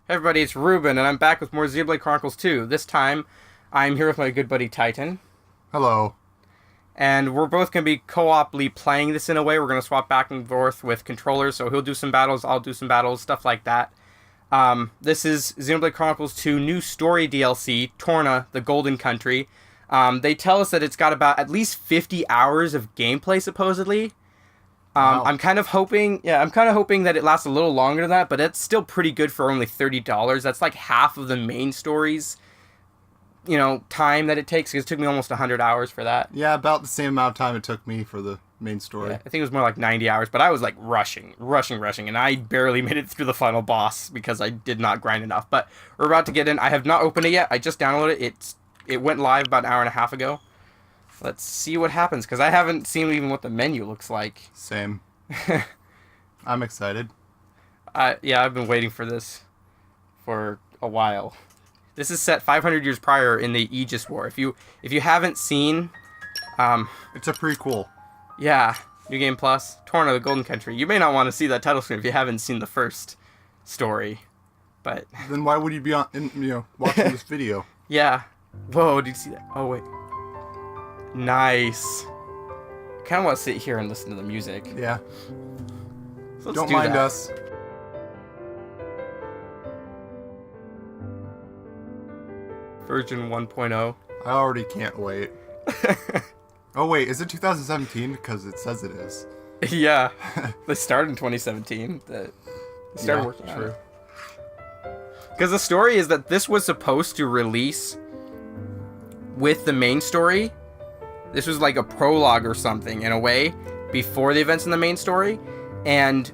Hey everybody, it's Ruben, and I'm back with more Xenoblade Chronicles 2. This time, I'm here with my good buddy Titan, Hello. and we're both going to be co-oply playing this in a way. We're going to swap back and forth with controllers, so he'll do some battles, I'll do some battles, stuff like that. This is Xenoblade Chronicles 2 new story DLC, Torna, the Golden Country. They tell us that it's got about at least 50 hours of gameplay, supposedly. Wow. I'm kind of hoping that it lasts a little longer than that, but it's still pretty good for only $30. That's like half of the main story's, time that it takes. Because it took me almost 100 hours for that. Yeah, about the same amount of time it took me for the main story. Yeah, I think it was more like 90 hours, but I was like rushing, and I barely made it through the final boss because I did not grind enough. But we're about to get in. I have not opened it yet. I just downloaded it. It went live about an hour and a half ago. Let's see what happens, because I haven't seen even what the menu looks like. Same. I'm excited. Yeah, I've been waiting for this for a while. This is set 500 years prior in the Aegis War. If you haven't seen, It's a prequel. yeah, New Game Plus, Torna, the Golden Country. You may not want to see that title screen if you haven't seen the first story, but Then why would you be watching this video? yeah. Whoa, did you see that? Oh wait, nice. I kind of want to sit here and listen to the music. Yeah. So let's Don't do mind that. us. Version 1.0. I already can't wait. Oh wait, is it 2017? Because it says it is. Yeah, they started in 2017. They started Yeah, working on true. it. Because the story is that this was supposed to release with the main story. This was like a prologue or something, in a way, before the events in the main story. And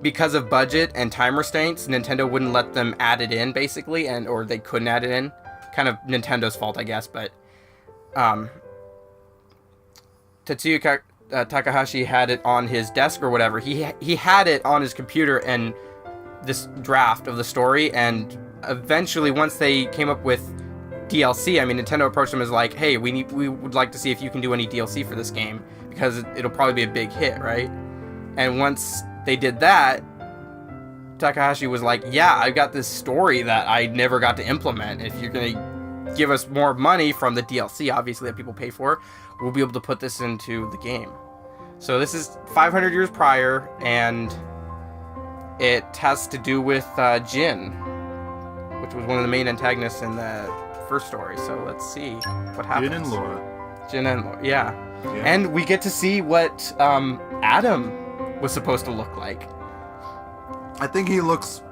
because of budget and time restraints, Nintendo wouldn't let them add it in, basically, or they couldn't add it in. Kind of Nintendo's fault, I guess, but Tetsuya Takahashi had it on his desk or whatever. He had it on his computer and this draft of the story, and eventually, once they came up with DLC, Nintendo approached him as like, hey, we would like to see if you can do any DLC for this game, because it'll probably be a big hit, right? And once they did that, Takahashi was like, yeah, I've got this story that I never got to implement. If you're going to give us more money from the DLC, obviously, that people pay for, we'll be able to put this into the game. So this is 500 years prior, and it has to do with Jin, which was one of the main antagonists in the first story. So let's see what happens. Jin and Laura. Jin and Laura, yeah. Yeah. And we get to see what Adam was supposed to look like. I think he looks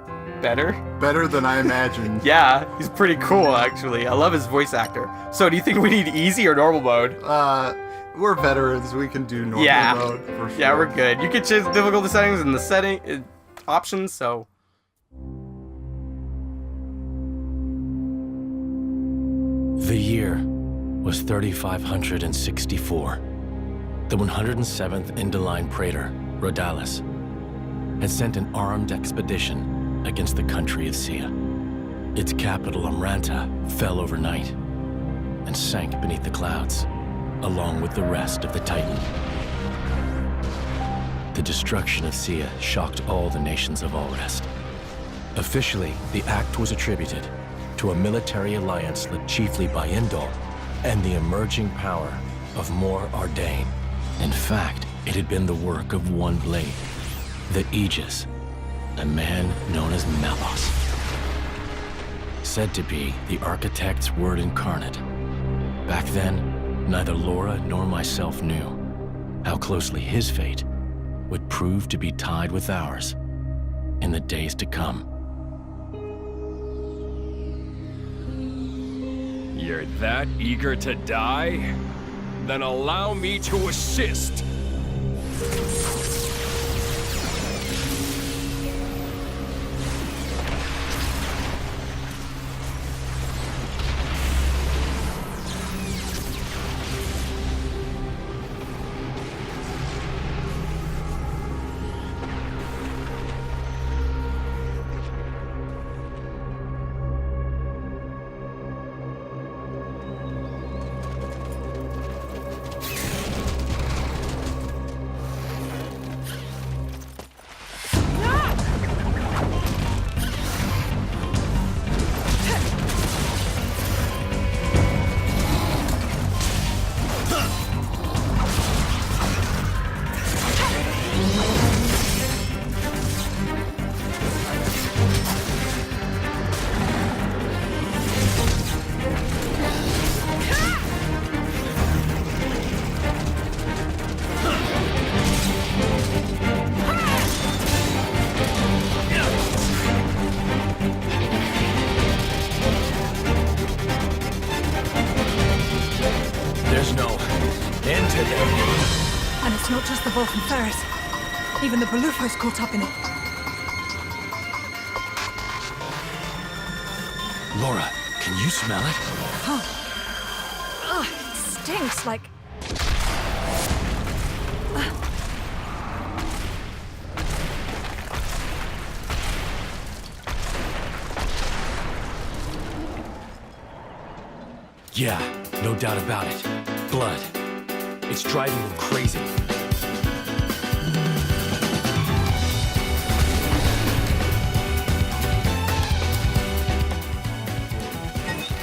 Better? better than I imagined. Yeah, he's pretty cool, actually. I love his voice actor. So do you think we need easy or normal mode? We're veterans. We can do normal Yeah. mode for sure. Yeah, we're good. You can change the difficulty settings and the options, so... The year was 3564. The 107th Indoline Praetor, Rhodalis, had sent an armed expedition against the country of Sia. Its capital, Amranta, fell overnight and sank beneath the clouds, along with the rest of the Titan. The destruction of Sia shocked all the nations of Allrest. Officially, the act was attributed to a military alliance led chiefly by Indol and the emerging power of Mor Ardain. In fact, it had been the work of one blade, the Aegis, a man known as Melos. Said to be the architect's word incarnate. Back then, neither Laura nor myself knew how closely his fate would prove to be tied with ours in the days to come. You're that eager to die? Then allow me to assist. It's not just the Vulcan Ferris. Even the Belufo's caught up in it. Laura, can you smell it? Ugh, it stinks like... Yeah, no doubt about it. Blood. It's driving them crazy.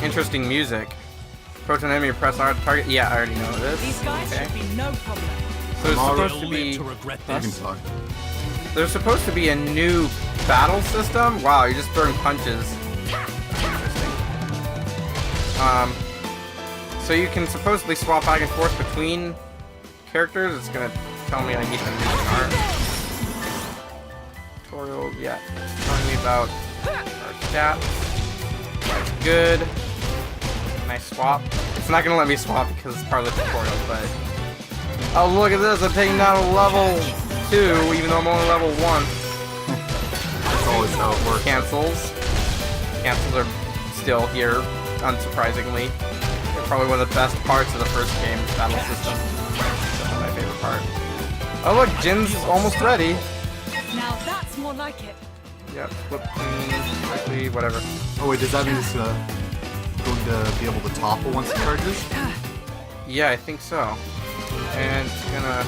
Interesting music. Approach an enemy, press R to target. Yeah, I already know this. These guys Okay. should be no problem. So it's already supposed to be. to regret You can this. talk. There's supposed to be a new battle system. Wow, you're just throwing punches. Interesting. So you can supposedly swap back and forth between characters. It's gonna tell me I need the new art. Tutorial, yeah. Telling me about our stats. That's good. Can I swap? It's not gonna let me swap because it's part of the tutorial, but... Oh, look at this! I'm taking down a level 2, even though I'm only level 1. That's always how it works. Cancels. Cancels are still here, unsurprisingly. They're probably one of the best parts of the first game, battle system. That's my favorite part. Oh look, Jin's almost ready. Now that's more like it. Yep, flip between, quickly, whatever. Oh wait, does that mean it's going to be able to topple once it charges? Yeah, I think so. And it's gonna...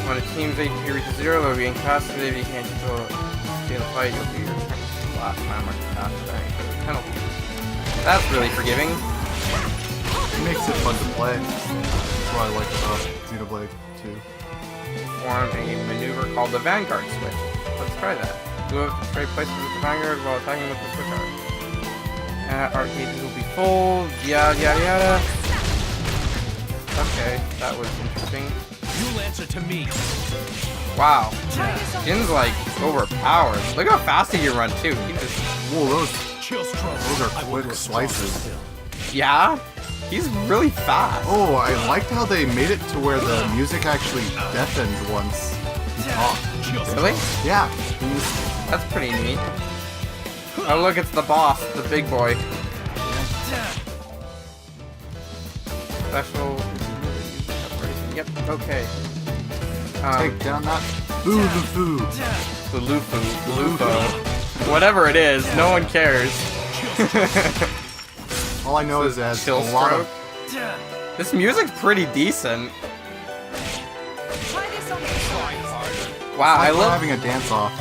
When a team's HP reaches 0, they'll be incapacitated. If you can't stay in the fight, you'll be returned to the last time or after that penalty. That's really forgiving. It makes it fun to play. That's what I like about Xenoblade 2. Form a maneuver called the Vanguard Switch. Let's try that. Move up to trade places with the Vanguard while attacking with the Switch Art. Arcades will be full. Yada yada yada. Okay, that was interesting. You'll answer to me. Wow. Jin's like overpowered. Look how fast he can run too. He just... Whoa, those Chill strong. are quick slices. Yeah? He's really fast. Oh, I liked how they made it to where the music actually deafened once he talked. Really? Yeah. That's pretty neat. Oh look, it's the boss, the big boy. Special... Yep, okay. Take down that Boo-Loo-Foo. Blufo. Whatever it is, no one cares. All I know is that Chill a lot stroke. of... This music's pretty decent. Try this on the side. Wow, I Like we're love... having a dance-off.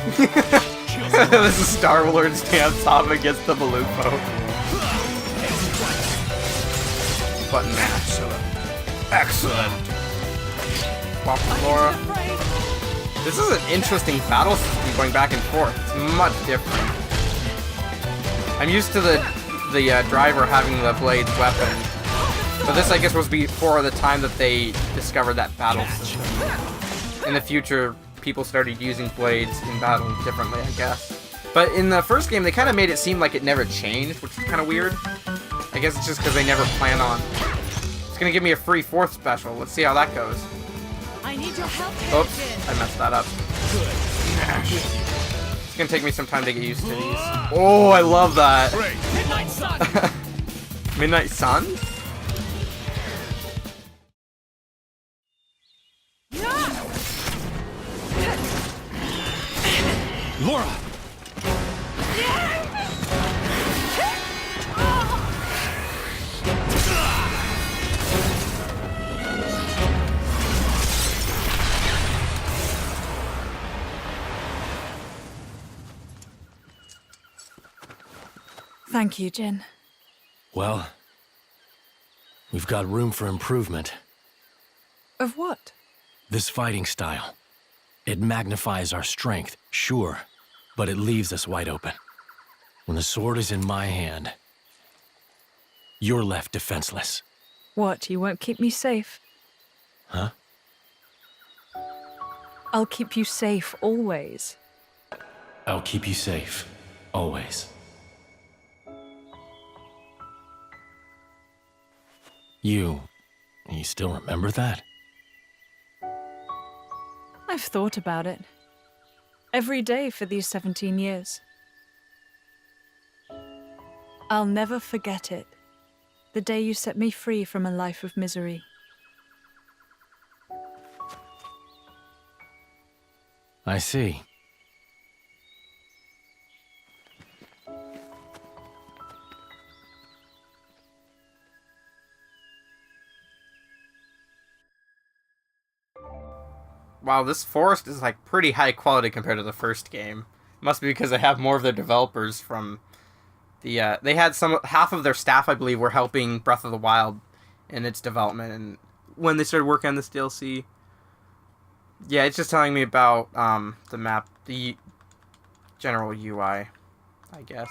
This is Star Lord's dance off against the Blufo. Button mash. Excellent. Swap with Laura. Afraid. This is an interesting battle system going back and forth. It's much different. I'm used to the driver having the blade's weapon. But this, I guess, was before the time that they discovered that battle system. In the future, people started using blades in battle differently, I guess. But in the first game, they kind of made it seem like it never changed, which is kind of weird. I guess it's just because they never plan on... It's going to give me a free 4th special. Let's see how that goes. I need your help here, Oops, Jin. I messed that up. It's gonna take me some time to get used to these. Oh, I love that. Midnight Sun. Midnight Sun? Laura! Thank you, Jin. Well, we've got room for improvement. Of what? This fighting style. It magnifies our strength, sure, but it leaves us wide open. When the sword is in my hand, you're left defenseless. What, you won't keep me safe? Huh? I'll keep you safe always. I'll keep you safe, always. You still remember that? I've thought about it. Every day for these 17 years. I'll never forget it. The day you set me free from a life of misery. I see. Wow, this forest is like pretty high quality compared to the first game. Must be because they have more of their developers from the. They had half of their staff, I believe, were helping Breath of the Wild in its development, and when they started working on this DLC. Yeah, it's just telling me about the map, the general UI, I guess.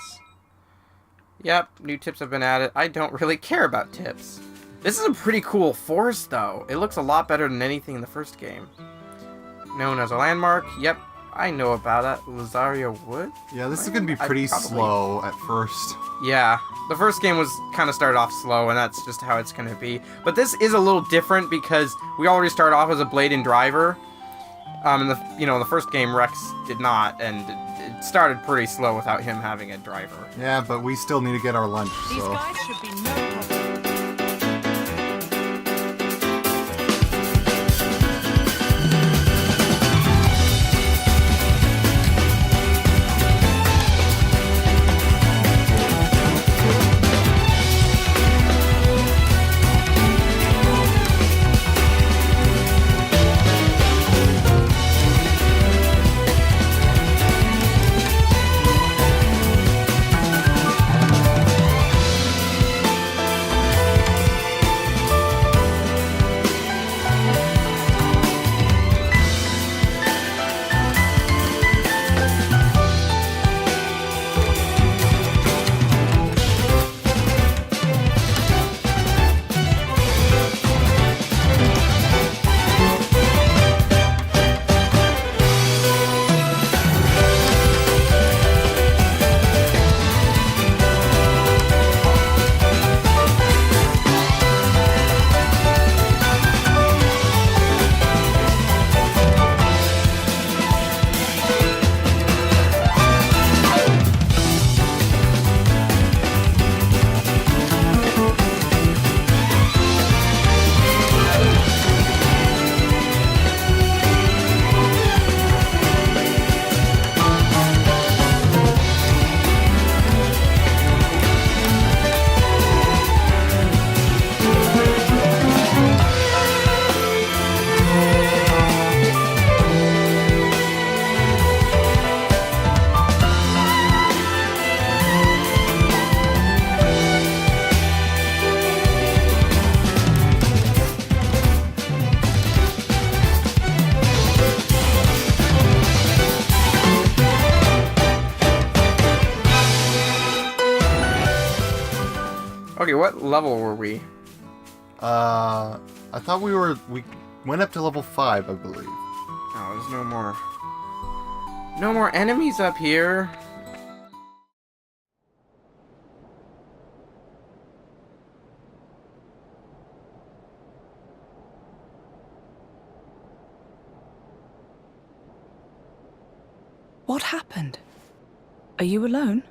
Yep, new tips have been added. I don't really care about tips. This is a pretty cool forest, though. It looks a lot better than anything in the first game. Known as a landmark. Yep, I know about it. Lazaria Wood? Yeah, this is going to be pretty slow at first. Yeah, the first game was kind of started off slow, and that's just how it's going to be. But this is a little different because we already started off as a Blade and Driver. In the first game, Rex did not, and it started pretty slow without him having a driver. Yeah, but we still need to get our lunch, These so... guys should be no problem. Okay, what level were we? I thought we went up to level 5, I believe. Oh, there's no more. No more enemies up here. What happened? Are you alone?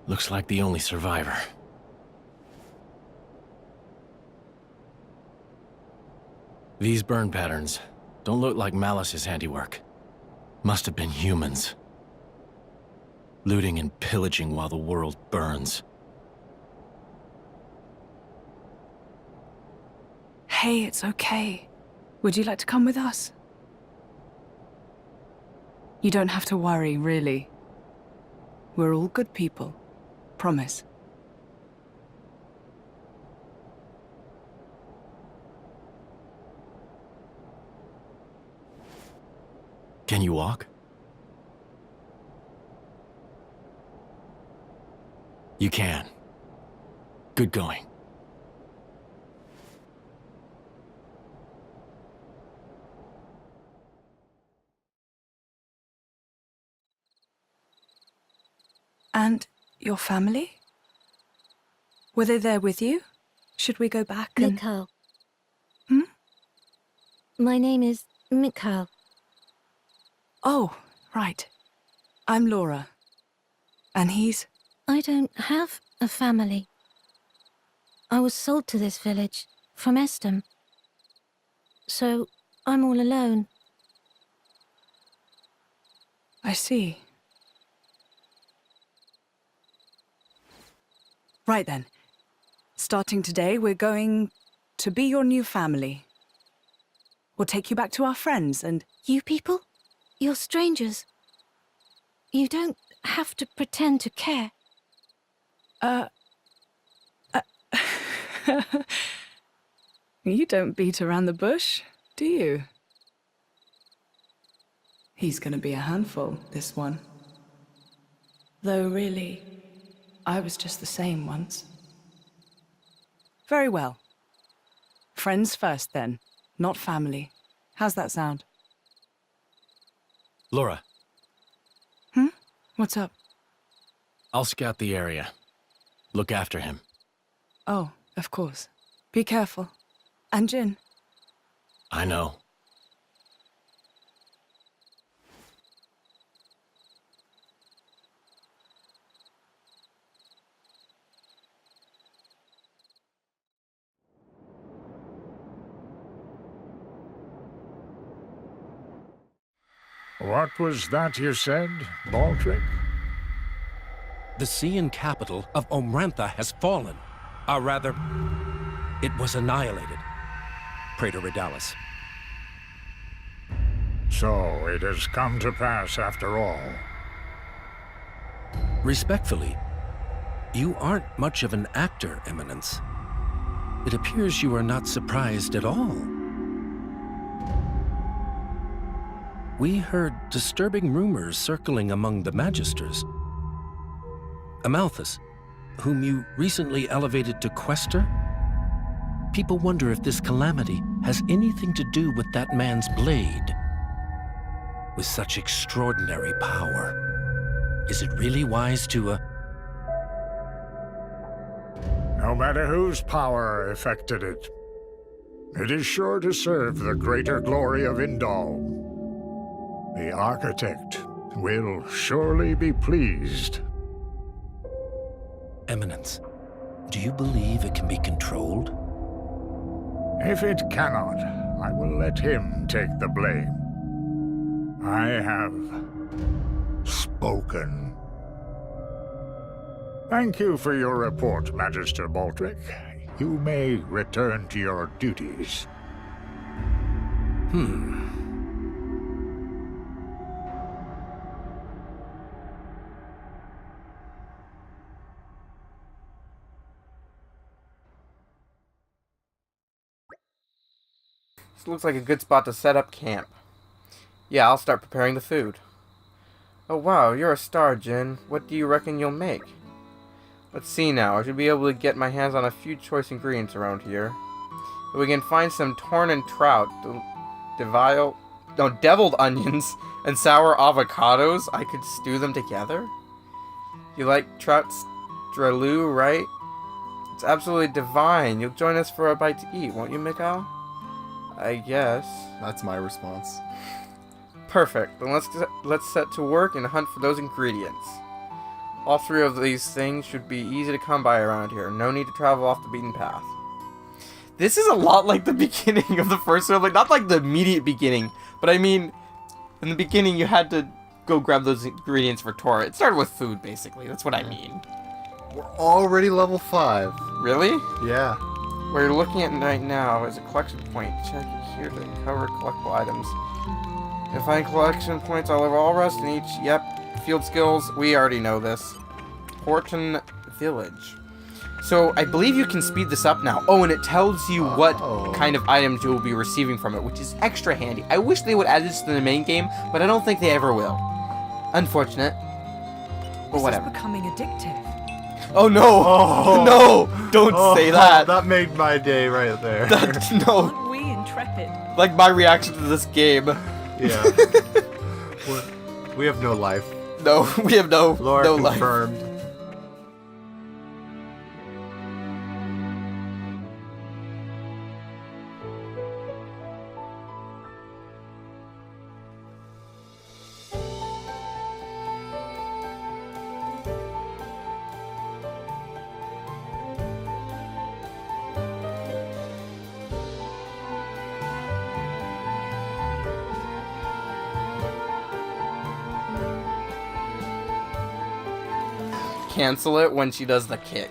Looks like the only survivor. These burn patterns don't look like Malice's handiwork. Must have been humans. Looting and pillaging while the world burns. Hey, it's okay. Would you like to come with us? You don't have to worry, really. We're all good people. Promise. Can you walk? You can. Good going. And your family? Were they there with you? Should we go back and... Nico. Hmm? My name is Mikhail. Oh, right. I'm Laura. And he's... I don't have a family. I was sold to this village from Estem. So I'm all alone. I see. Right then. Starting today, we're going to be your new family. We'll take you back to our friends and... You people? You're strangers. You don't have to pretend to care. You don't beat around the bush, do you? He's gonna be a handful, this one. Though really, I was just the same once. Very well. Friends first then, not family. How's that sound? Laura, What's up? I'll scout the area. Look after him. Oh, of course. Be careful. And Jin. I know. What was that you said, Baldric? The Sean capital of Omrantha has fallen. Or rather, it was annihilated. Praetor Redalis. So it has come to pass after all. Respectfully, you aren't much of an actor, Eminence. It appears you are not surprised at all. We heard disturbing rumors circling among the Magisters. Amalthus, whom you recently elevated to Quester? People wonder if this calamity has anything to do with that man's blade. With such extraordinary power, is it really wise to, No matter whose power affected it, it is sure to serve the greater glory of Indal. The architect will surely be pleased. Eminence, do you believe it can be controlled? If it cannot, I will let him take the blame. I have spoken. Thank you for your report, Magister Baldric. You may return to your duties. This looks like a good spot to set up camp. Yeah, I'll start preparing the food. Oh wow, you're a star, Jin. What do you reckon you'll make? Let's see now. I should be able to get my hands on a few choice ingredients around here. If we can find some Torna trout, deviled onions, and sour avocados, I could stew them together? You like trout strelou, right? It's absolutely divine. You'll join us for a bite to eat, won't you, Mikhail? I guess. That's my response. Perfect. Then let's set to work and hunt for those ingredients. All three of these things should be easy to come by around here. No need to travel off the beaten path. This is a lot like the beginning of the first one. Like, not like the immediate beginning, but I mean, in the beginning you had to go grab those ingredients for Torna. It started with food, basically. That's what I mean. We're already level 5. Really? Yeah. What you're looking at right now is a collection point. Check it here to uncover collectible items. You'll find collection points all over all rest in each. Yep. Field skills. We already know this. Horton Village. So I believe you can speed this up now. Oh, and it tells you what kind of items you will be receiving from it, which is extra handy. I wish they would add this to the main game, but I don't think they ever will. Unfortunate. But whatever. This is becoming addictive. Oh no! Oh. No! Don't say that. That made my day right there. No. Aren't we intrepid? Like my reaction to this game. Yeah. We have no life. No, we have no Laura life. confirmed. cancel it when she does the kick.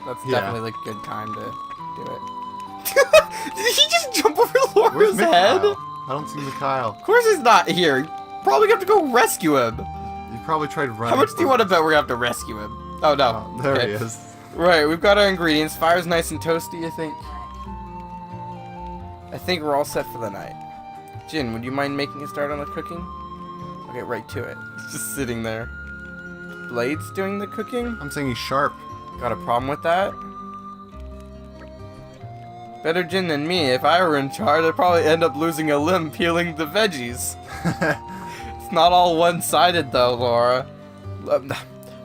That's Yeah. definitely the good time to do it. Did he just jump over Where's Laura's head? Mikhail? I don't see Mikhail. Of course he's not here. Probably have to go rescue him. You probably tried running. How much do you want to bet we're gonna have to rescue him? Oh no. Oh, there Okay. he is. Right, we've got our ingredients. Fire's nice and toasty, I think. I think we're all set for the night. Jin, would you mind making a start on the cooking? I'll get right to it. It's just sitting there. Blade's doing the cooking? I'm saying he's sharp. Got a problem with that? Better Jin than me. If I were in charge, I'd probably end up losing a limb peeling the veggies. It's not all one-sided though, Laura.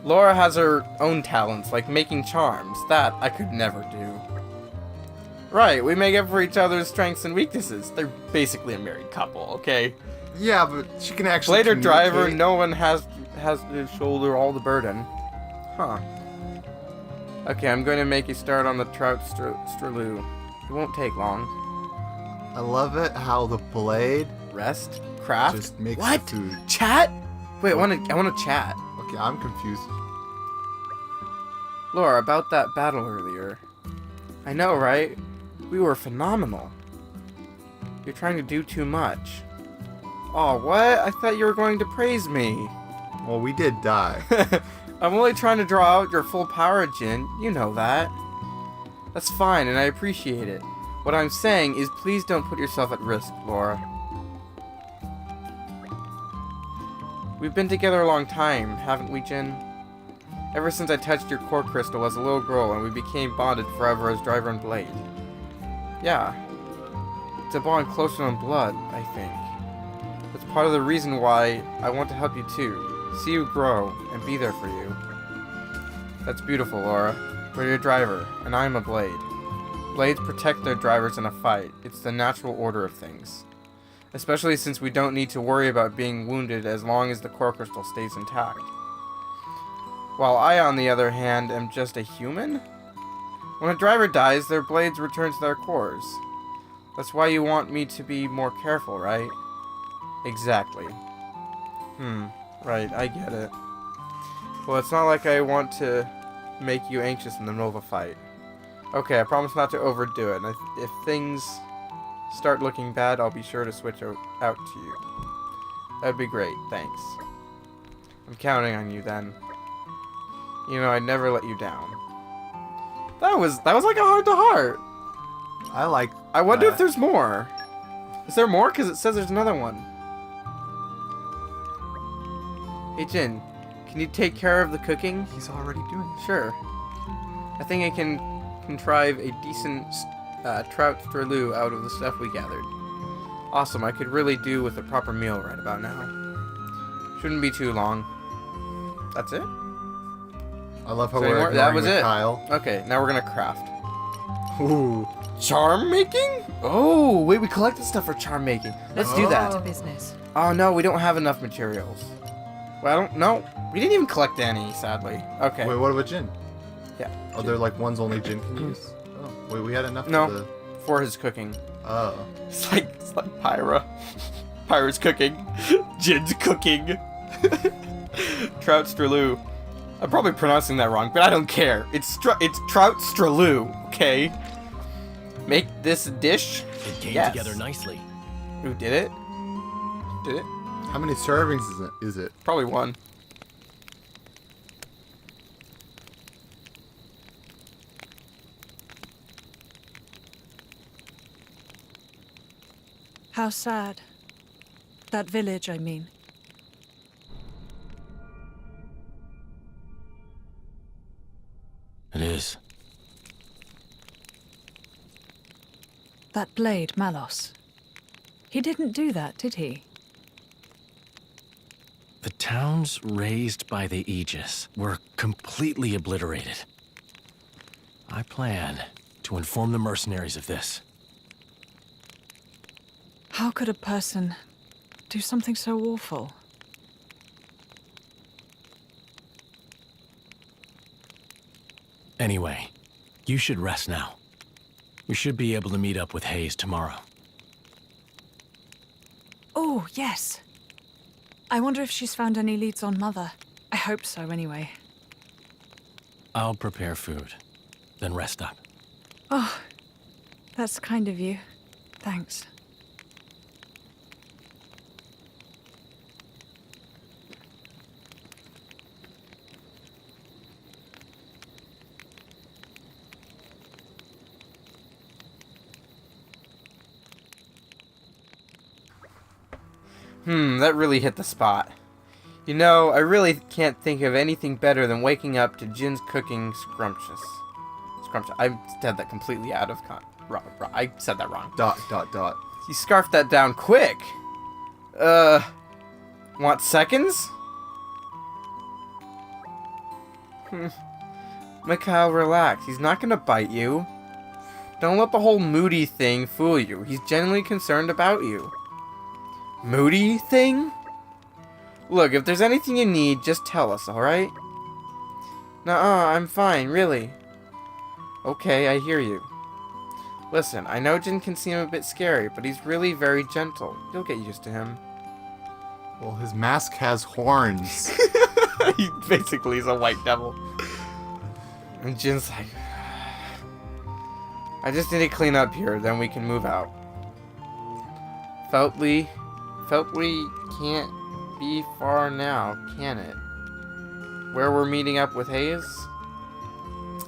Laura has her own talents, like making charms. That I could never do. Right, we make up for each other's strengths and weaknesses. They're basically a married couple, okay? Yeah, but she can actually. Blade or driver, communicate. no one has to shoulder all the burden. Huh. Okay, I'm going to make a start on the trout streloo. It won't take long. I love it how the blade Rest? Craft? just makes What? the food. Chat? Wait, I want to chat. Okay, I'm confused. Laura, about that battle earlier. I know, right? We were phenomenal. You're trying to do too much. Oh, what? I thought you were going to praise me. Well, we did die. I'm only trying to draw out your full power, Jin. You know that. That's fine, and I appreciate it. What I'm saying is please don't put yourself at risk, Laura. We've been together a long time, haven't we, Jin? Ever since I touched your core crystal as a little girl and we became bonded forever as driver and blade. Yeah. It's a bond closer than blood, I think. That's part of the reason why I want to help you too. See you grow and be there for you. That's beautiful, Laura. We're your driver, and I'm a blade. Blades protect their drivers in a fight. It's the natural order of things. Especially since we don't need to worry about being wounded as long as the core crystal stays intact. While I, on the other hand, am just a human? When a driver dies, their blades return to their cores. That's why you want me to be more careful, right? Exactly. Right, I get it. Well, it's not like I want to make you anxious in the middle of a fight. Okay, I promise not to overdo it, and if things start looking bad, I'll be sure to switch out to you. That'd be great, thanks. I'm counting on you then. You know, I'd never let you down. That was like a heart-to-heart. I like. I wonder that. if there's more. Is there more? Because it says there's another one. Hey, Jin, can you take care of the cooking? He's already doing it. Sure. I think I can contrive a decent trout streloo out of the stuff we gathered. Awesome, I could really do with a proper meal right about now. Shouldn't be too long. That's it? I love how So we're anymore- ignoring that was it. Kyle. Okay, now we're gonna craft. Ooh. Charm making? Oh, wait, we collected stuff for charm making. Let's do that. Business. Oh no, we don't have enough materials. Well, I don't know. We didn't even collect any, sadly. Okay. Wait, what about Jin? Yeah. Oh, they're like ones only Jin can use? Oh, wait, we had enough No. for the... For his cooking. Oh. It's like Pyra. Pyra's cooking. Jin's cooking. Trout streloo. I'm probably pronouncing that wrong, but I don't care. It's trout streloo, okay? Make this dish. It came Yes. together nicely. Who did it? Did it? How many servings is it? Probably one. How sad. That village, I mean. It is. That blade, Malos. He didn't do that, did he? The towns raised by the Aegis were completely obliterated. I plan to inform the mercenaries of this. How could a person do something so awful? Anyway, you should rest now. We should be able to meet up with Hayes tomorrow. Oh, yes. I wonder if she's found any leads on Mother. I hope so, anyway. I'll prepare food, then rest up. Oh, that's kind of you. Thanks. That really hit the spot. You know, I really can't think of anything better than waking up to Jin's cooking scrumptious. I said that completely out of I said that wrong. ... You scarfed that down quick. Want seconds? Mikhail, relax. He's not gonna bite you. Don't let the whole moody thing fool you. He's genuinely concerned about you. Moody thing? Look, if there's anything you need, just tell us, alright? Nuh-uh, I'm fine, really. Okay, I hear you. Listen, I know Jin can seem a bit scary, but he's really very gentle. You'll get used to him. Well, his mask has horns. He basically is a white devil. And Jin's like, I just need to clean up here, then we can move out. Feltley can't be far now, can it? Where we're meeting up with Hayes?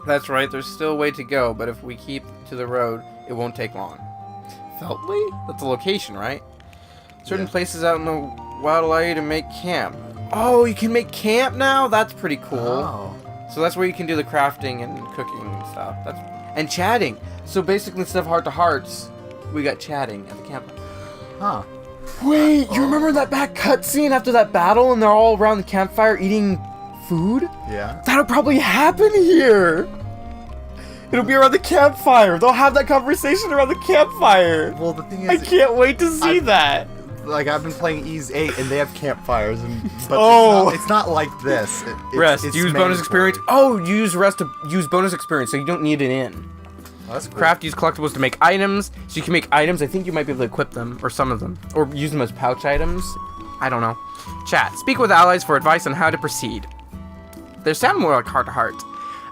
That's right, there's still a way to go, but if we keep to the road, it won't take long. Feltley? That's a location, right? Certain places out in the wild allow you to make camp. Oh, you can make camp now? That's pretty cool. Oh. So that's where you can do the crafting and cooking and stuff. And chatting. So basically, instead of heart to hearts, we got chatting at the camp. Huh. Wait, you remember that back cutscene after that battle and they're all around the campfire eating food? Yeah. That'll probably happen here. It'll be around the campfire. They'll have that conversation around the campfire. Well, the thing I is, can't wait to see that. like, I've been playing Ys 8 and they have campfires, but Oh. it's not like this. Rest. It's Use bonus mandatory. experience. Oh, you use rest to use bonus experience, so you don't need it in. Oh, that's cool. Craft, use collectibles to make items. So you can make items. I think you might be able to equip them, or some of them. Or use them as pouch items. I don't know. Chat. Speak with allies for advice on how to proceed. They sound more like heart to heart.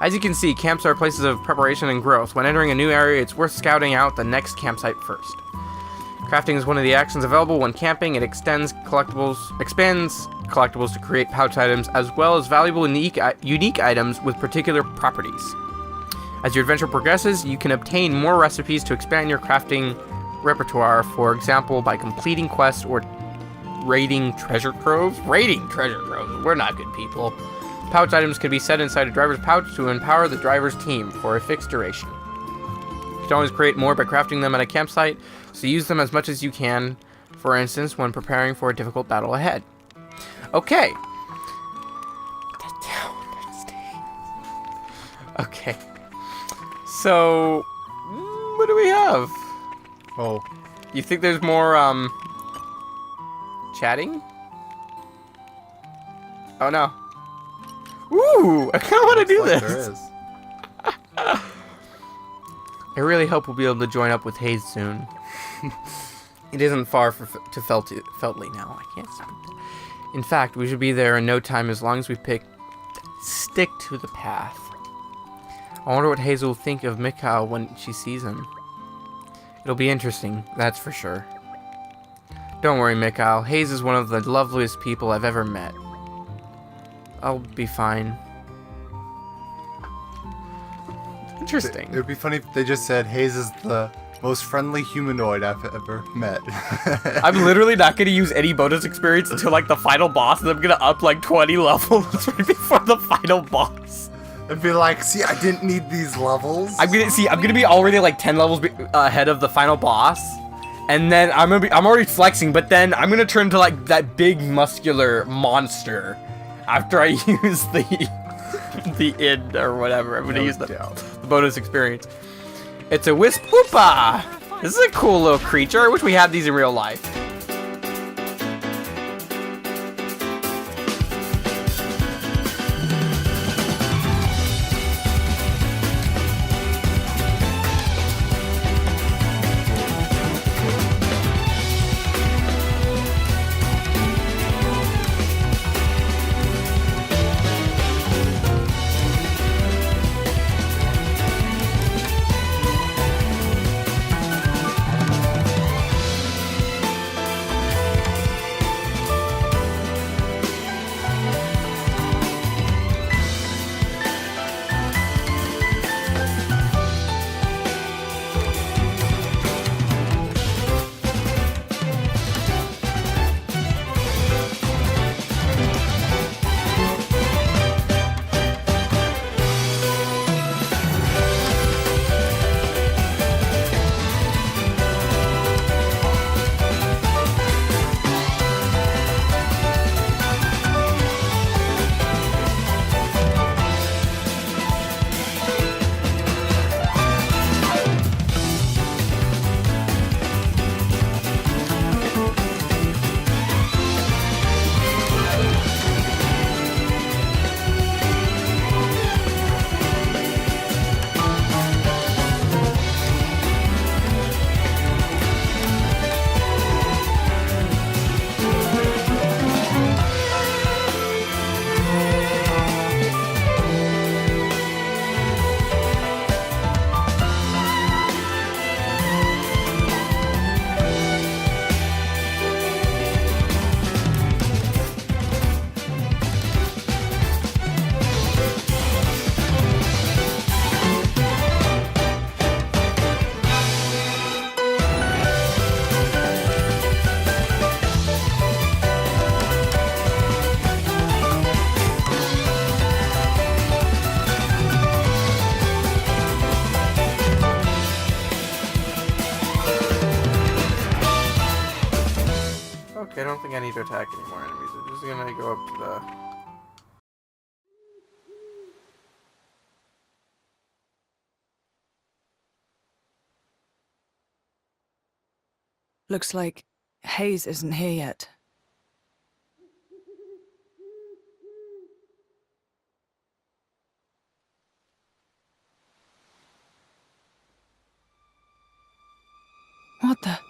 As you can see, camps are places of preparation and growth. When entering a new area, it's worth scouting out the next campsite first. Crafting is one of the actions available when camping. It expands collectibles to create pouch items, as well as valuable unique items with particular properties. As your adventure progresses, you can obtain more recipes to expand your crafting repertoire, for example, by completing quests or raiding treasure troves. We're not good people. Pouch items can be set inside a driver's pouch to empower the driver's team for a fixed duration. You can always create more by crafting them at a campsite, so use them as much as you can, for instance, when preparing for a difficult battle ahead. Okay. Okay. So, what do we have? Oh. You think there's more, chatting? Oh no. Ooh, I kind of want to do Like this. there is. I really hope we'll be able to join up with Hayes soon. It isn't far to Feltley now. I can't speak. In fact, we should be there in no time as long as we stick to the path. I wonder what Hayes will think of Mikhail when she sees him. It'll be interesting, that's for sure. Don't worry, Mikhail. Hayes is one of the loveliest people I've ever met. I'll be fine. Interesting. It would be funny if they just said Hayes is the most friendly humanoid I've ever met. I'm literally not going to use any bonus experience until like the final boss, and I'm going to up like 20 levels right before the final boss. And be like, see, I didn't need these levels. I'm gonna be already like 10 levels ahead of the final boss, and then I'm already flexing, but then I'm gonna turn to like that big muscular monster after I use the id or whatever. I'm gonna use the bonus experience. It's a Wisp Hoopa! This is a cool little creature. I wish we had these in real life. I don't think I need to attack any more enemies. I'm just gonna go up to the... Looks like Hayes isn't here yet. What the?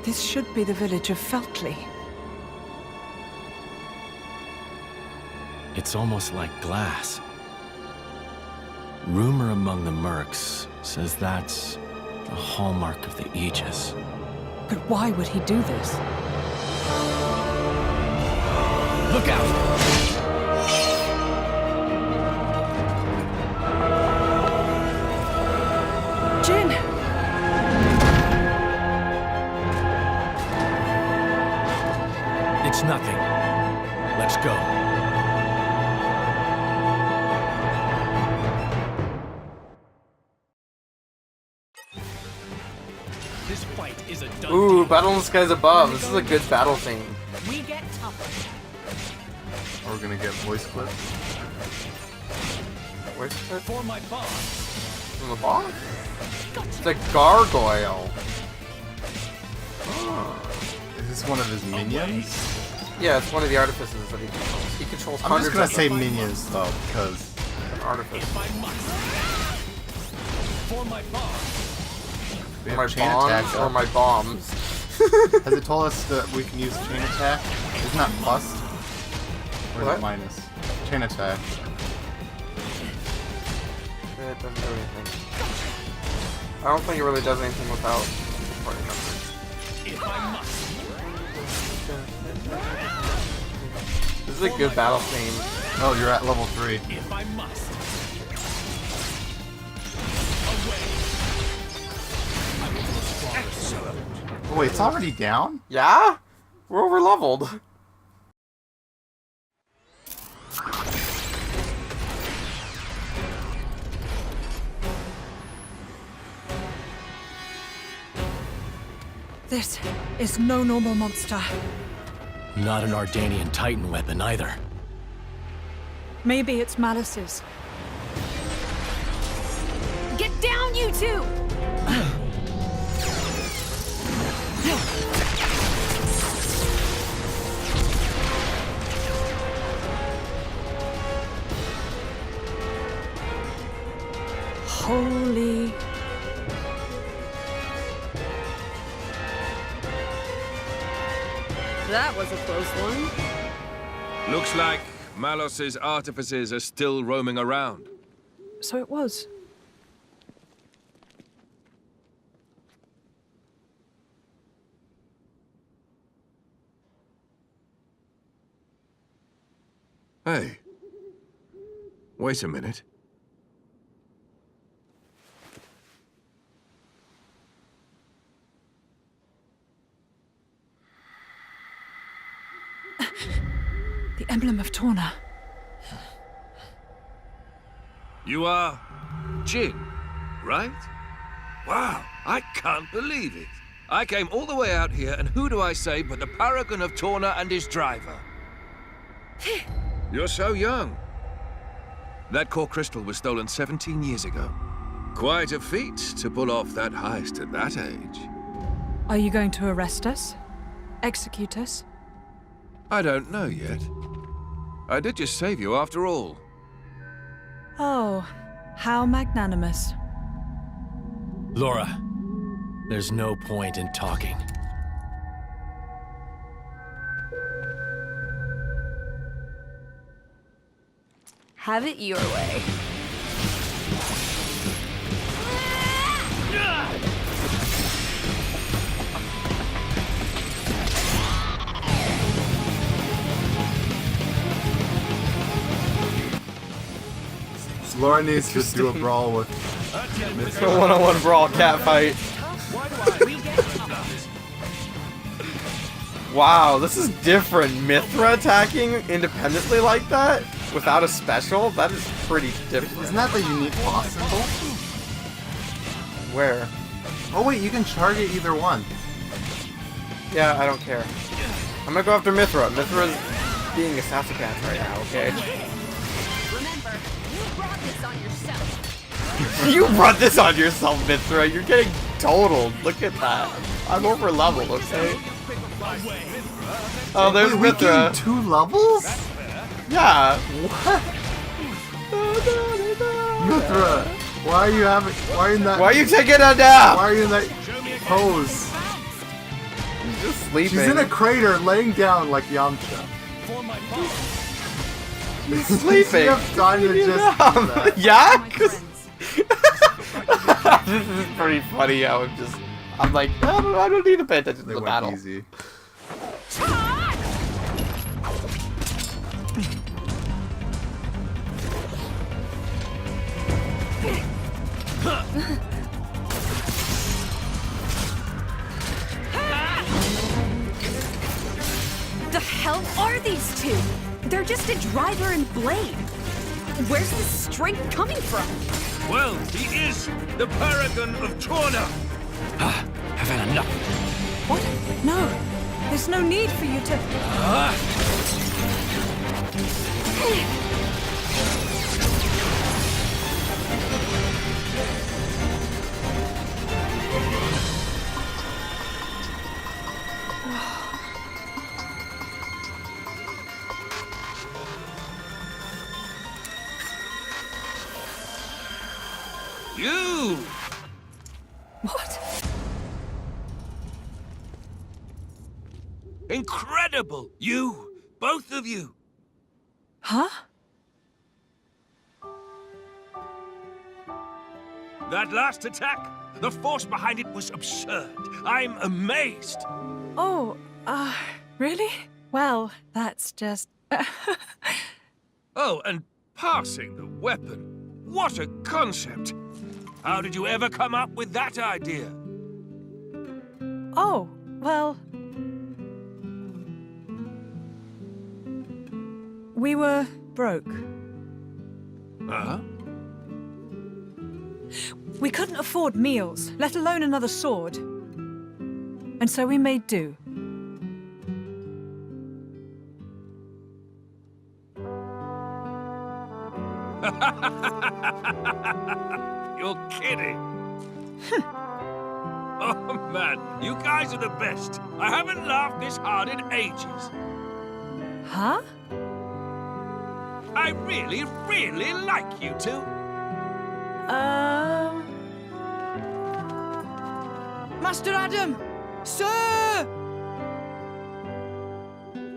This should be the village of Feltley. It's almost like glass. Rumor among the mercs says that's the hallmark of the Aegis. But why would he do this? Look out! Jin! It's nothing. Let's go. This fight is a done Ooh, deal. battle in the skies above. This is a good battle scene. We get tougher. We're gonna get voice clips. Where's the For my boss. from the boss? It's a gargoyle. Oh. Is this one of his minions? Yeah, it's one of the artifices that he controls. He controls I'm hundreds just gonna of say minions though, because artifices. If I must. For my boss. we My have chain bombs attack. or my bombs. Has it told us that we can use chain attack? Isn't that plus? Or is What? it minus? Chain attack. It doesn't do anything. I don't think it really does anything without party members. If I must. This is a good battle theme. Oh, you're at level 3. If I must. Oh wait, it's already down? Yeah? We're over leveled. This is no normal monster. Not an Ardanian Titan weapon either. Maybe it's Malice's. Get down, you two! Holy... That was a close one. Looks like Malos's artificers are still roaming around. So it was. Hey. Wait a minute. The emblem of Torna. You are Jin, right? Wow, I can't believe it. I came all the way out here, and who do I say but the paragon of Torna and his driver? You're so young. That core crystal was stolen 17 years ago. Quite a feat to pull off that heist at that age. Are you going to arrest us? Execute us? I don't know yet. I did just save you after all. Oh, how magnanimous. Laura, there's no point in talking. Have it your way. Laura needs to do a brawl with. It's a one-on-one brawl cat fight. Wow, this is different. Mithra attacking independently like that? Without a special? That is pretty different. Isn't that the unique boss symbol? Where? Oh wait, you can charge it either one. Yeah, I don't care. I'm gonna go after Mithra. Mithra's being a sassafras right now, okay? Remember, you brought this on yourself. You run this on yourself, Mithra. You're getting totaled. Look at that. I'm over leveled, okay? Oh, there's Wait, we Mithra. gained 2 levels? Yeah. What? Mithra, why are you having? Why are you in that? Why are you taking a nap? Why are you in that pose? She's just sleeping. She's in a crater, laying down like Yamcha. She's sleeping. You have time to just. do that. Yeah? My 'Cause- friends. This is pretty funny how I'm like, I don't need to pay attention They to the went battle. easy. The hell are these two? They're just a driver and blade. Where's this strength coming from? Well, he is the paragon of Torna. I've had enough. What? No. There's no need for you to... You! What? Incredible! You! Both of you! Huh? That last attack, the force behind it was absurd. I'm amazed. Oh, really? Well, that's just... Oh, and passing the weapon. What a concept! How did you ever come up with that idea? Oh, well... We were broke. Huh? We couldn't afford meals, let alone another sword. And so we made do. You're kidding. Oh man, you guys are the best. I haven't laughed this hard in ages. Huh? I really, really like you two. Master Adam! Sir!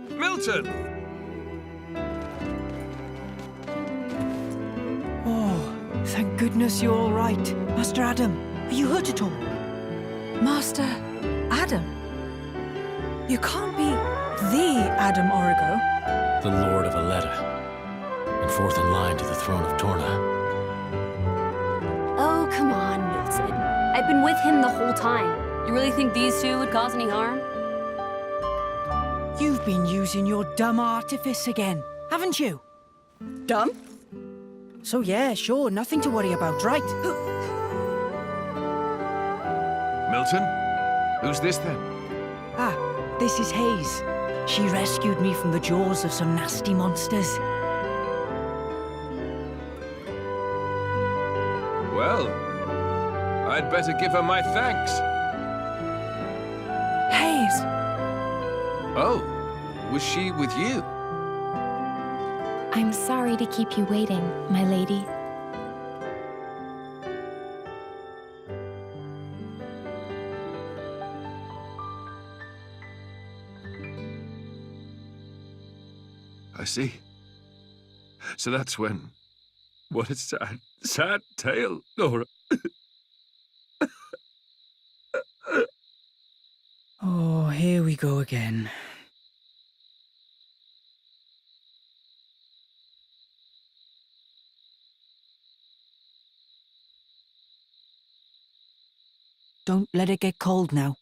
Milton! Oh, thank goodness you're all right. Master Adam, are you hurt at all? Master Adam? You can't be the Adam Origo. The Lord of Aletta, and fourth in line to the throne of Torna. Oh, come on, Milton. I've been with him the whole time. You really think these two would cause any harm? You've been using your dumb artifice again, haven't you? Dumb? So yeah, sure, nothing to worry about, right? Milton? Who's this then? Ah, this is Hayes. She rescued me from the jaws of some nasty monsters. Well, I'd better give her my thanks. Hayes! Oh, was she with you? I'm sorry to keep you waiting, my lady. I see. So that's when... What a sad, sad tale, Nora. Oh, here we go again. Don't let it get cold now.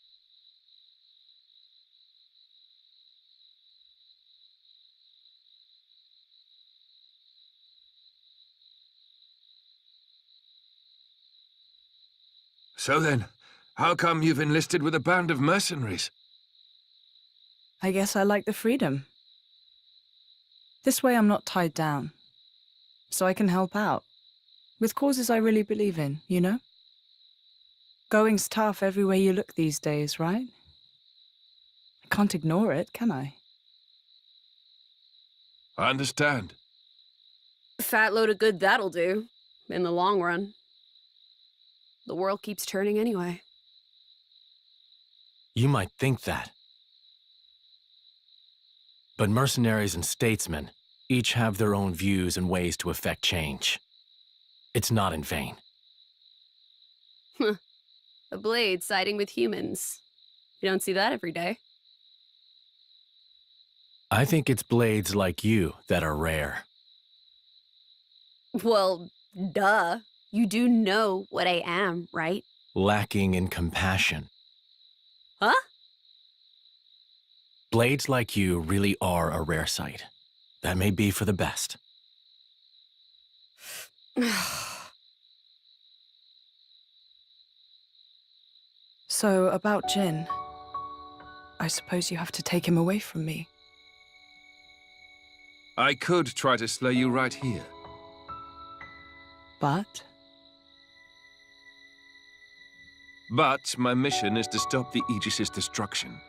So then, how come you've enlisted with a band of mercenaries? I guess I like the freedom. This way I'm not tied down. So I can help out. With causes I really believe in, you know? Going's tough everywhere you look these days, right? I can't ignore it, can I? I understand. Fat load of good that'll do, in the long run. The world keeps turning anyway. You might think that. But mercenaries and statesmen each have their own views and ways to effect change. It's not in vain. A blade siding with humans. You don't see that every day. I think it's blades like you that are rare. Well, duh. You do know what I am, right? Lacking in compassion. Huh? Blades like you really are a rare sight. That may be for the best. So, about Jin. I suppose you have to take him away from me. I could try to slay you right here. But But my mission is to stop the Aegis's destruction.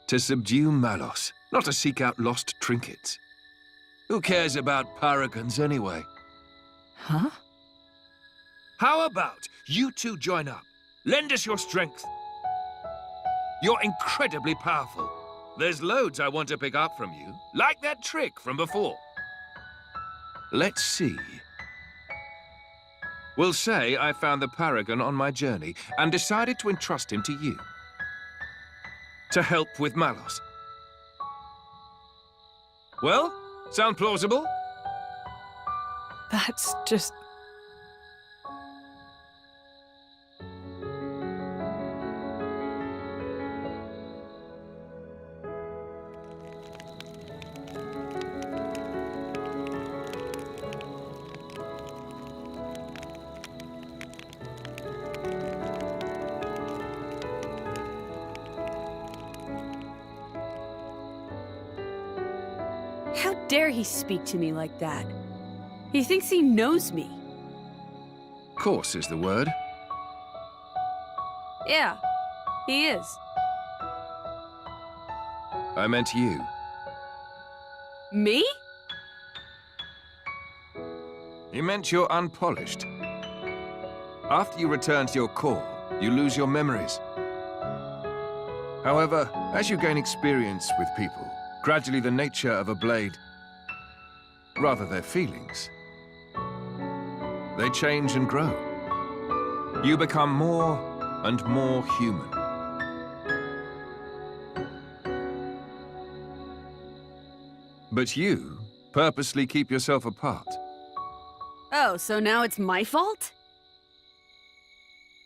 To subdue Malos, not to seek out lost trinkets. Who cares about paragons anyway? Huh? How about you two join up? Lend us your strength. You're incredibly powerful. There's loads I want to pick up from you, like that trick from before. Let's see. We'll say I found the paragon on my journey and decided to entrust him to you. To help with Malos. Well, sound plausible? That's just... How dare he speak to me like that? He thinks he knows me. Course is the word. Yeah, he is. I meant you. Me? He meant you're unpolished. After you return to your core, you lose your memories. However, as you gain experience with people, gradually the nature of a blade, rather their feelings, they change and grow. You become more and more human. But you purposely keep yourself apart. Oh, so now it's my fault?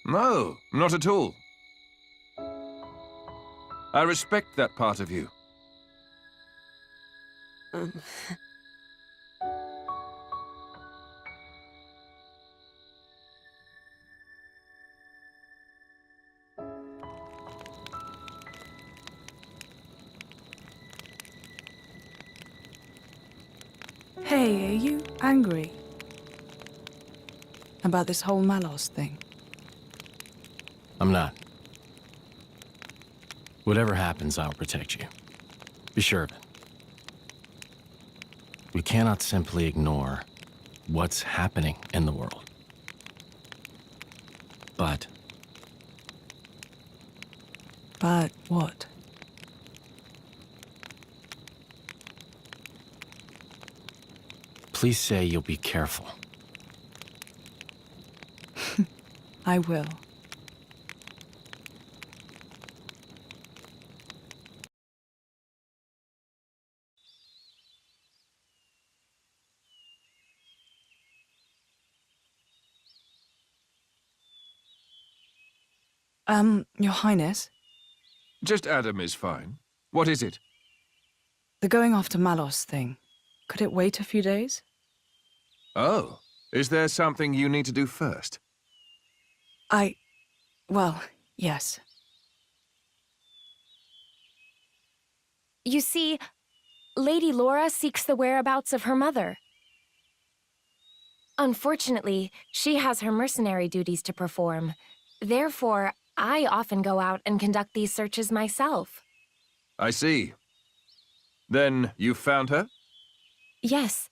No, not at all. I respect that part of you. Hey, are you angry? About this whole Malos thing? I'm not. Whatever happens, I'll protect you. Be sure of it. We cannot simply ignore what's happening in the world. But What? please say you'll be careful. I will. Your Highness, Just Adam is fine. What is it? the going after Malos thing. Could it wait a few days? Oh, is there something you need to do first? I Well, yes. You see, Lady Laura seeks the whereabouts of her mother. Unfortunately, she has her mercenary duties to perform. Therefore, I often go out and conduct these searches myself. I see. Then you found her? Yes.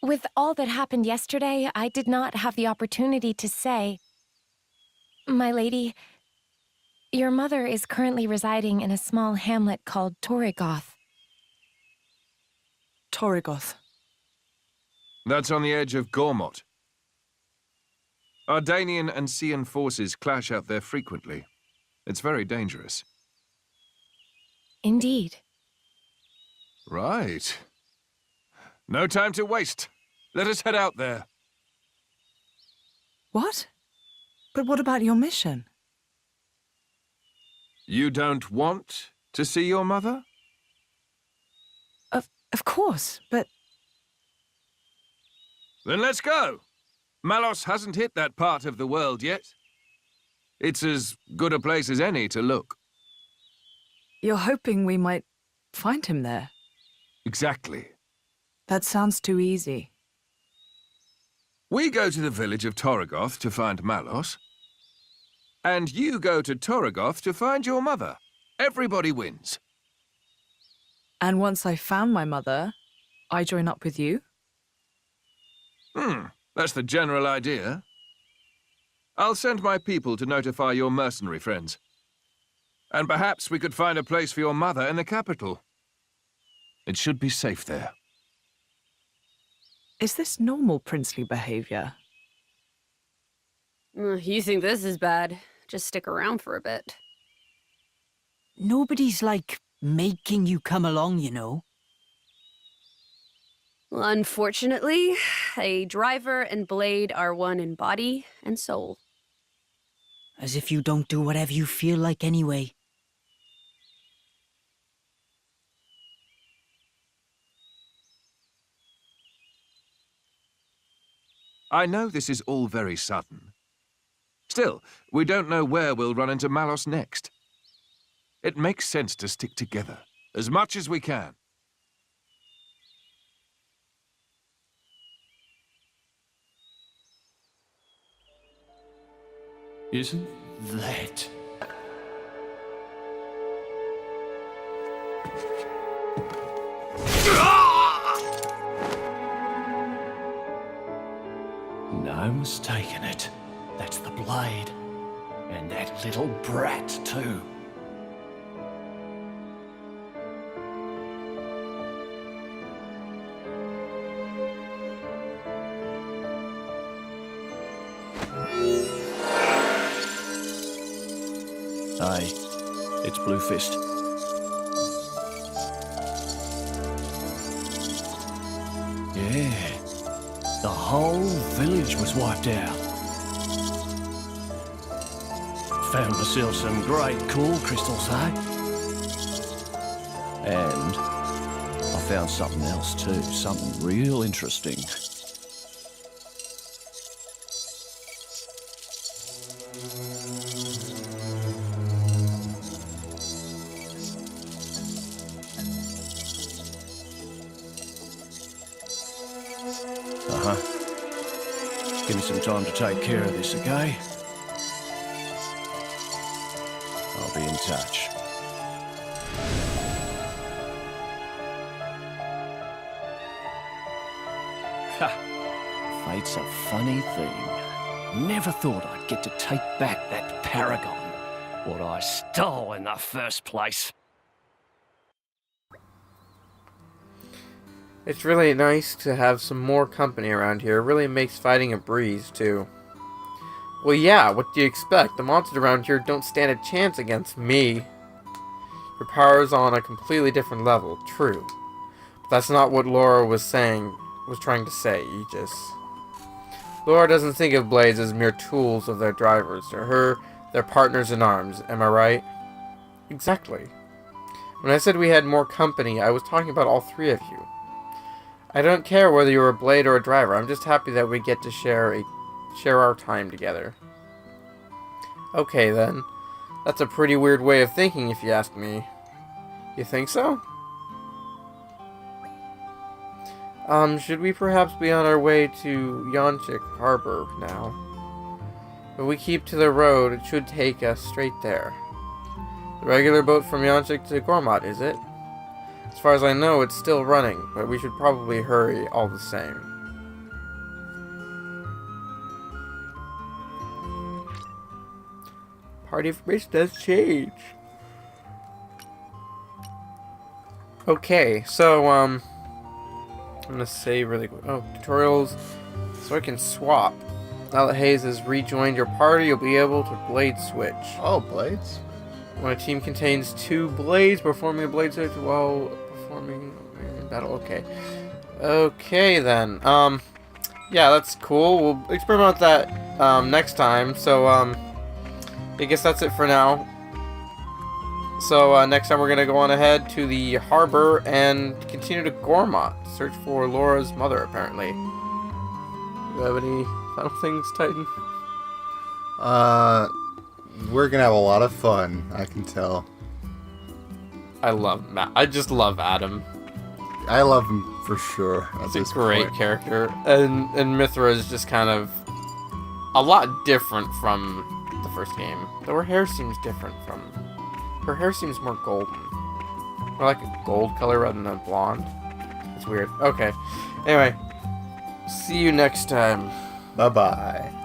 With all that happened yesterday, I did not have the opportunity to say. My lady, your mother is currently residing in a small hamlet called Torrigoth. Torrigoth. That's on the edge of Gormott. Ardanian and Cian forces clash out there frequently. It's very dangerous. Indeed. Right. No time to waste. Let us head out there. What? But what about your mission? You don't want to see your mother? Of course, but... Then let's go. Malos hasn't hit that part of the world yet. It's as good a place as any to look. You're hoping we might find him there? Exactly. That sounds too easy. We go to the village of Torrigoth to find Malos. And you go to Torrigoth to find your mother. Everybody wins. And once I found my mother, I join up with you? That's the general idea. I'll send my people to notify your mercenary friends. And perhaps we could find a place for your mother in the capital. It should be safe there. Is this normal princely behavior? You think this is bad? Just stick around for a bit. Nobody's, like, making you come along, you know. Well, unfortunately, a driver and blade are one in body and soul. As if you don't do whatever you feel like anyway. I know this is all very sudden. Still, we don't know where we'll run into Malos next. It makes sense to stick together, as much as we can. Isn't that... No mistaking it. That's the blade. And that little brat, too. Hey, it's Blue Fist. Yeah, the whole village was wiped out. Found myself some great cool crystals, eh? And I found something else too, something real interesting. Give me some time to take care of this, okay? I'll be in touch. Ha! Fate's a funny thing. Never thought I'd get to take back that paragon, what I stole in the first place. It's really nice to have some more company around here. It really makes fighting a breeze, too. Well, yeah, what do you expect? The monsters around here don't stand a chance against me. Your power's on a completely different level, true. But that's not what Laura was trying to say, Aegis. Laura doesn't think of blades as mere tools of their drivers. To her, they're partners in arms, am I right? Exactly. When I said we had more company, I was talking about all three of you. I don't care whether you're a blade or a driver. I'm just happy that we get to share our time together. Okay, then. That's a pretty weird way of thinking, if you ask me. You think so? Should we perhaps be on our way to Yonchik Harbor now? If we keep to the road, it should take us straight there. The regular boat from Yonchik to Gormat, is it? As far as I know, it's still running, but we should probably hurry all the same. Party information does change. Okay, so, I'm gonna save really quick. Oh, tutorials. So I can swap. Now that Hayes has rejoined your party, you'll be able to blade switch. Oh, blades? When a team contains 2 blades, performing a blade switch while performing in battle. Okay. Okay, then. Yeah, that's cool. We'll experiment with that, next time. So, I guess that's it for now. So, next time we're gonna go on ahead to the harbor and continue to Gormat. Search for Laura's mother, apparently. Do you have any final things, Titan? We're gonna have a lot of fun, I can tell. I love I just love Adam. I love him for sure. He's a great character. And Mithra is just kind of a lot different from the first game. Though her hair seems different from... Her hair seems more golden. More like a gold color rather than a blonde. It's weird. Okay. Anyway. See you next time. Bye-bye.